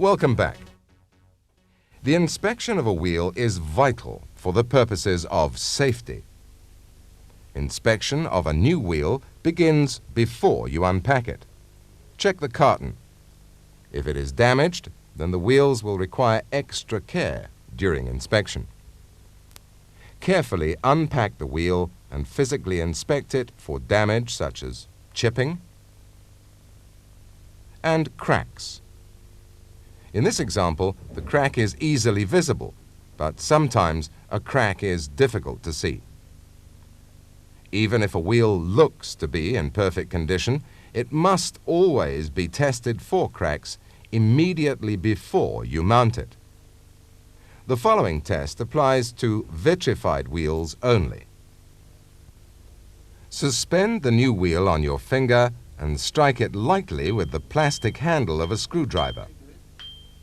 Welcome back. The inspection of a wheel is vital for the purposes of safety. Inspection of a new wheel begins before you unpack it. Check the carton. If it is damaged, then the wheels will require extra care during inspection. Carefully unpack the wheel and physically inspect it for damage such as chipping and cracks. In this example, the crack is easily visible, but sometimes a crack is difficult to see. Even if a wheel looks to be in perfect condition, it must always be tested for cracks immediately before you mount it. The following test applies to vitrified wheels only. Suspend the new wheel on your finger and strike it lightly with the plastic handle of a screwdriver.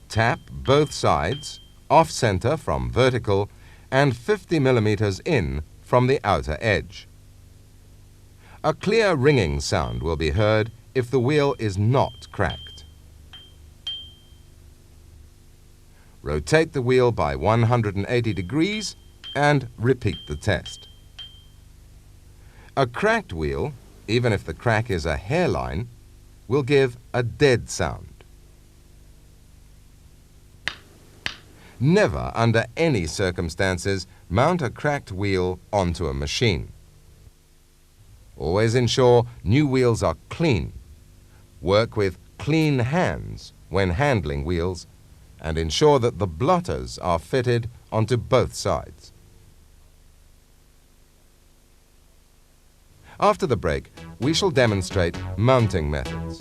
Tap both sides, off-center from vertical, and 50 millimeters in from the outer edge. A clear ringing sound will be heard if the wheel is not cracked. Rotate the wheel by 180 degrees and repeat the test. A cracked wheel, even if the crack is a hairline, will give a dead sound. Never, under any circumstances, mount a cracked wheel onto a machine. Always ensure new wheels are clean. Work with clean hands when handling wheels, and ensure that the blotters are fitted onto both sides. After the break, we shall demonstrate mounting methods.